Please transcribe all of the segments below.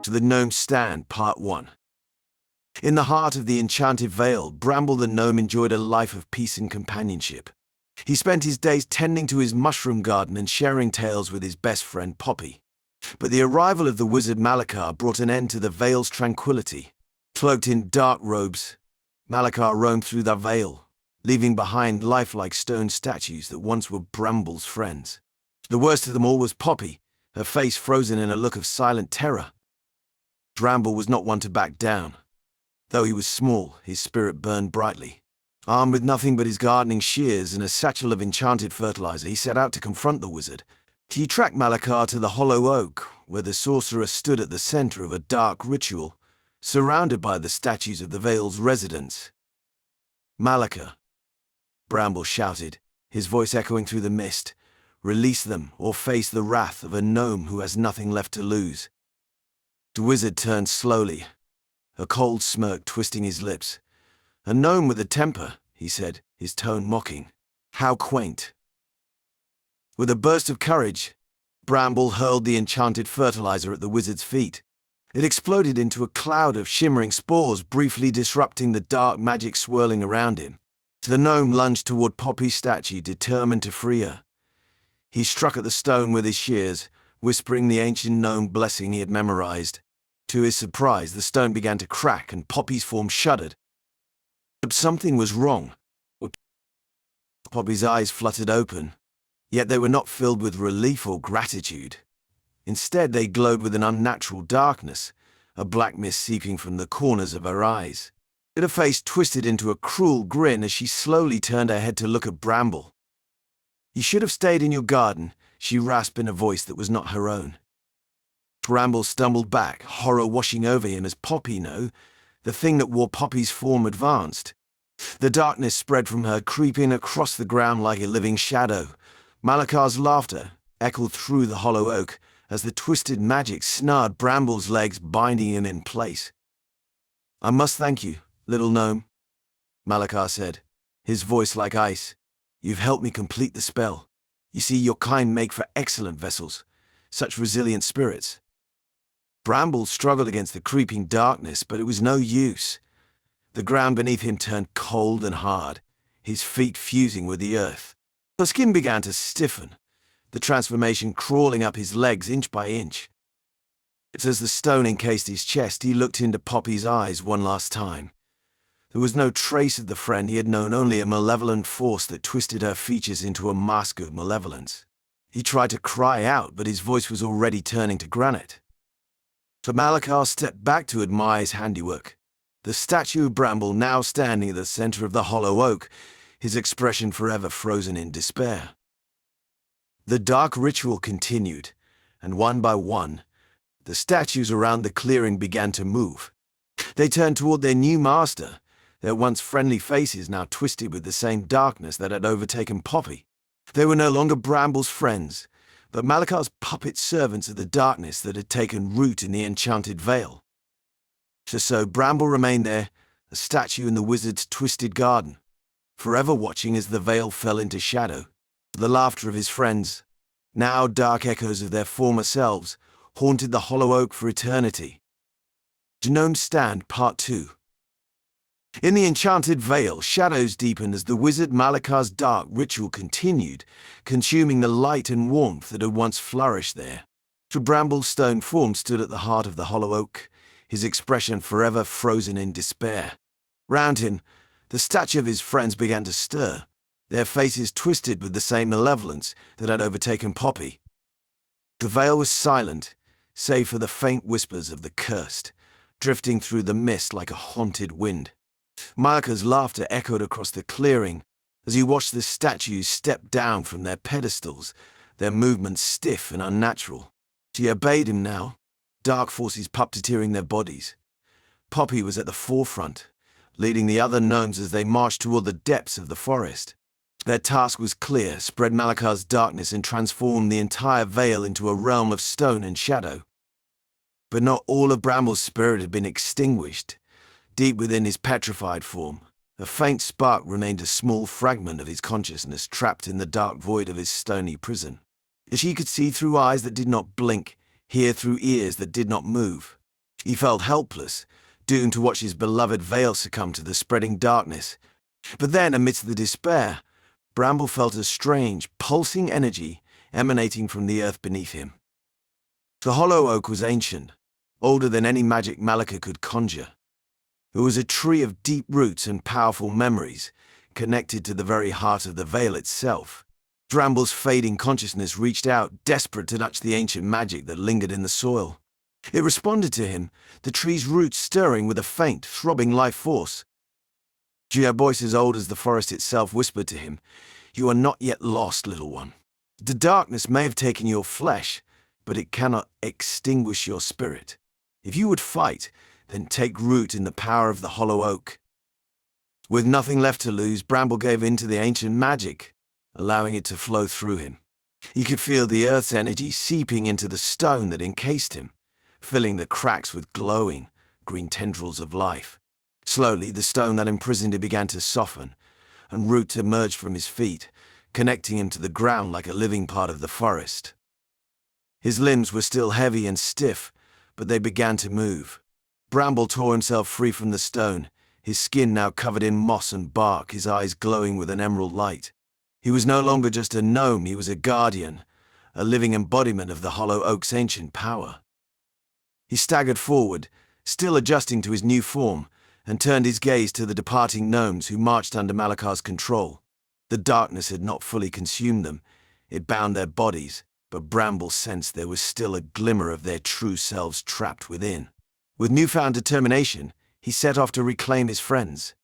To the Gnome Stand, Part 1. In the heart of the enchanted vale, Bramble the gnome enjoyed a life of peace and companionship. He spent his days tending to his mushroom garden and sharing tales with his best friend Poppy. But the arrival of the wizard Malakar brought an end to the vale's tranquility. Cloaked in dark robes, Malakar roamed through the vale, leaving behind lifelike stone statues that once were Bramble's friends. The worst of them all was Poppy, her face frozen in a look of silent terror. Bramble was not one to back down. Though he was small, his spirit burned brightly. Armed with nothing but his gardening shears and a satchel of enchanted fertilizer, he set out to confront the wizard. He tracked Malakar to the hollow oak, where the sorcerer stood at the center of a dark ritual, surrounded by the statues of the vale's residents. "Malakar," Bramble shouted, his voice echoing through the mist. "Release them, or face the wrath of a gnome who has nothing left to lose." The wizard turned slowly, a cold smirk twisting his lips. "A gnome with a temper," he said, his tone mocking. "How quaint." With a burst of courage, Bramble hurled the enchanted fertilizer at the wizard's feet. It exploded into a cloud of shimmering spores, briefly disrupting the dark magic swirling around him. The gnome lunged toward Poppy's statue, determined to free her. He struck at the stone with his shears, whispering the ancient gnome blessing he had memorized. To his surprise, the stone began to crack and Poppy's form shuddered. But something was wrong. Poppy's eyes fluttered open, yet they were not filled with relief or gratitude. Instead, they glowed with an unnatural darkness, a black mist seeping from the corners of her eyes. Her face twisted into a cruel grin as she slowly turned her head to look at Bramble. "You should have stayed in your garden," she rasped in a voice that was not her own. Bramble stumbled back, horror washing over him as Poppy, the thing that wore Poppy's form, advanced. The darkness spread from her, creeping across the ground like a living shadow. Malakar's laughter echoed through the hollow oak as the twisted magic snared Bramble's legs, binding him in place. "I must thank you, little gnome," Malakar said, his voice like ice. "You've helped me complete the spell. You see, your kind make for excellent vessels, such resilient spirits." Bramble struggled against the creeping darkness, but it was no use. The ground beneath him turned cold and hard, his feet fusing with the earth. The skin began to stiffen, the transformation crawling up his legs inch by inch. As the stone encased his chest, he looked into Poppy's eyes one last time. There was no trace of the friend he had known, only a malevolent force that twisted her features into a mask of malevolence. He tried to cry out, but his voice was already turning to granite. So Malakar stepped back to admire his handiwork. The statue of Bramble now standing at the center of the hollow oak, his expression forever frozen in despair. The dark ritual continued, and one by one, the statues around the clearing began to move. They turned toward their new master, their once friendly faces now twisted with the same darkness that had overtaken Poppy. They were no longer Bramble's friends, but Malakar's puppet servants of the darkness that had taken root in the enchanted vale. So Bramble remained there, a statue in the wizard's twisted garden, forever watching as the vale fell into shadow. The laughter of his friends, now dark echoes of their former selves, haunted the hollow oak for eternity. Gnomes Stand, Part 2. In the enchanted vale, shadows deepened as the wizard Malakar's dark ritual continued, consuming the light and warmth that had once flourished there. Bramble's stone form stood at the heart of the hollow oak, his expression forever frozen in despair. Round him, the statue of his friends began to stir, their faces twisted with the same malevolence that had overtaken Poppy. The vale was silent, save for the faint whispers of the cursed, drifting through the mist like a haunted wind. Malakar's laughter echoed across the clearing as he watched the statues step down from their pedestals, their movements stiff and unnatural. She obeyed him now, dark forces puppeteering their bodies. Poppy was at the forefront, leading the other gnomes as they marched toward the depths of the forest. Their task was clear: spread Malakar's darkness and transform the entire vale into a realm of stone and shadow. But not all of Bramble's spirit had been extinguished. Deep within his petrified form, a faint spark remained, a small fragment of his consciousness trapped in the dark void of his stony prison. She could see through eyes that did not blink, hear through ears that did not move. He felt helpless, doomed to watch his beloved veil succumb to the spreading darkness. But then, amidst the despair, Bramble felt a strange, pulsing energy emanating from the earth beneath him. The hollow oak was ancient, older than any magic Malika could conjure. It was a tree of deep roots and powerful memories, connected to the very heart of the veil itself. Bramble's fading consciousness reached out, desperate to touch the ancient magic that lingered in the soil. It responded to him, the tree's roots stirring with a faint, throbbing life force. A voice as old as the forest itself whispered to him, "You are not yet lost, little one. The darkness may have taken your flesh, but it cannot extinguish your spirit. If you would fight, then take root in the power of the hollow oak." With nothing left to lose, Bramble gave in to the ancient magic, allowing it to flow through him. He could feel the earth's energy seeping into the stone that encased him, filling the cracks with glowing, green tendrils of life. Slowly, the stone that imprisoned him began to soften, and roots emerged from his feet, connecting him to the ground like a living part of the forest. His limbs were still heavy and stiff, but they began to move. Bramble tore himself free from the stone, his skin now covered in moss and bark, his eyes glowing with an emerald light. He was no longer just a gnome, he was a guardian, a living embodiment of the hollow oak's ancient power. He staggered forward, still adjusting to his new form, and turned his gaze to the departing gnomes who marched under Malakar's control. The darkness had not fully consumed them, it bound their bodies, but Bramble sensed there was still a glimmer of their true selves trapped within. With newfound determination, he set off to reclaim his friends.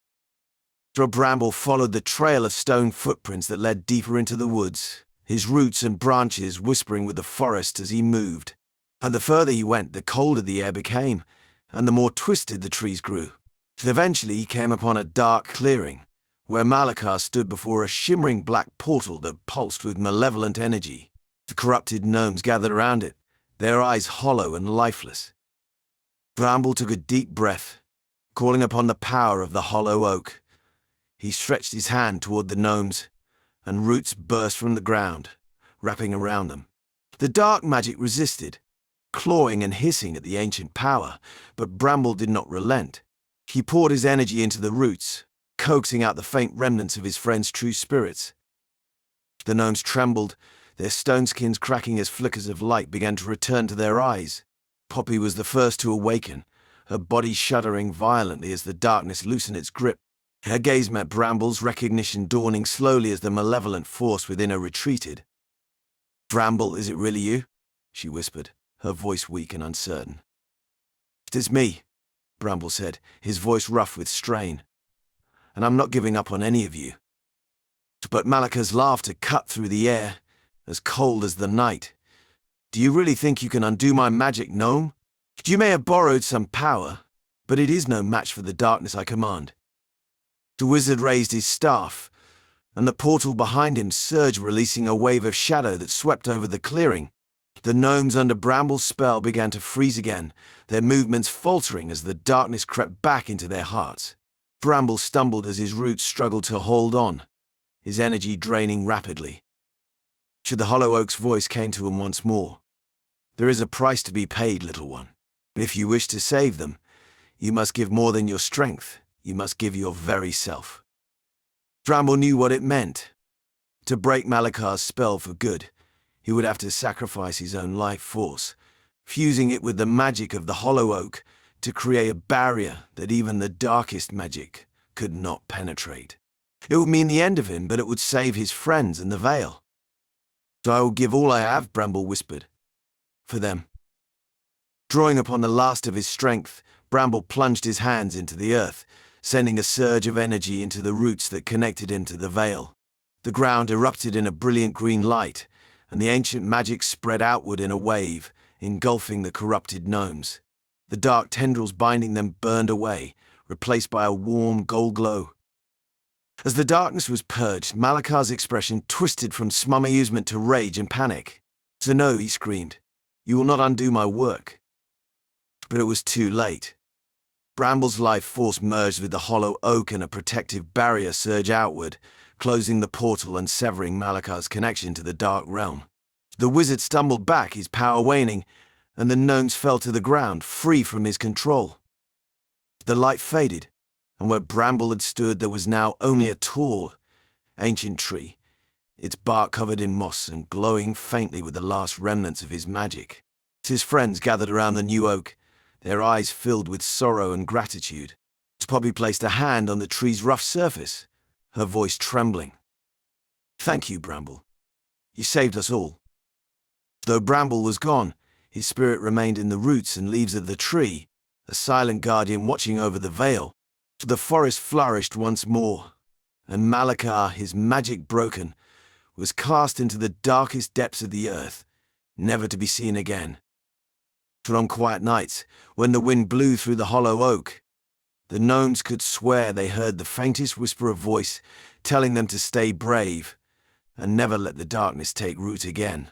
Bramble followed the trail of stone footprints that led deeper into the woods, his roots and branches whispering with the forest as he moved. And the further he went, the colder the air became, and the more twisted the trees grew. Eventually he came upon a dark clearing, where Malakar stood before a shimmering black portal that pulsed with malevolent energy. The corrupted gnomes gathered around it, their eyes hollow and lifeless. Bramble took a deep breath, calling upon the power of the hollow oak. He stretched his hand toward the gnomes, and roots burst from the ground, wrapping around them. The dark magic resisted, clawing and hissing at the ancient power, but Bramble did not relent. He poured his energy into the roots, coaxing out the faint remnants of his friend's true spirits. The gnomes trembled, their stone skins cracking as flickers of light began to return to their eyes. Poppy was the first to awaken, her body shuddering violently as the darkness loosened its grip. Her gaze met Bramble's, recognition dawning slowly as the malevolent force within her retreated. "Bramble, is it really you?" she whispered, her voice weak and uncertain. "It's me," Bramble said, his voice rough with strain. "And I'm not giving up on any of you." But Malaka's laughter cut through the air, as cold as the night. "Do you really think you can undo my magic, gnome? You may have borrowed some power, but it is no match for the darkness I command." The wizard raised his staff, and the portal behind him surged, releasing a wave of shadow that swept over the clearing. The gnomes under Bramble's spell began to freeze again, their movements faltering as the darkness crept back into their hearts. Bramble stumbled as his roots struggled to hold on, his energy draining rapidly. The hollow oak's voice came to him once more. "There is a price to be paid, little one. If you wish to save them, you must give more than your strength. You must give your very self." Bramble knew what it meant. To break Malakar's spell for good, he would have to sacrifice his own life force, fusing it with the magic of the hollow oak to create a barrier that even the darkest magic could not penetrate. It would mean the end of him, but it would save his friends and the veil. "So I will give all I have," Bramble whispered. "For them." Drawing upon the last of his strength, Bramble plunged his hands into the earth, sending a surge of energy into the roots that connected him to the veil. The ground erupted in a brilliant green light, and the ancient magic spread outward in a wave, engulfing the corrupted gnomes. The dark tendrils binding them burned away, replaced by a warm gold glow. As the darkness was purged, Malakar's expression twisted from smug amusement to rage and panic. "So no," he screamed, "you will not undo my work." But it was too late. Bramble's life force merged with the hollow oak, and a protective barrier surged outward, closing the portal and severing Malakar's connection to the dark realm. The wizard stumbled back, his power waning, and the gnomes fell to the ground, free from his control. The light faded, and where Bramble had stood there was now only a tall, ancient tree, its bark covered in moss and glowing faintly with the last remnants of his magic. His friends gathered around the new oak, their eyes filled with sorrow and gratitude. Poppy placed a hand on the tree's rough surface, her voice trembling. "Thank you, Bramble. You saved us all." Though Bramble was gone, his spirit remained in the roots and leaves of the tree, a silent guardian watching over the vale. The forest flourished once more, and Malachar, his magic broken, was cast into the darkest depths of the earth, never to be seen again. But on quiet nights, when the wind blew through the hollow oak, the gnomes could swear they heard the faintest whisper of voice telling them to stay brave and never let the darkness take root again.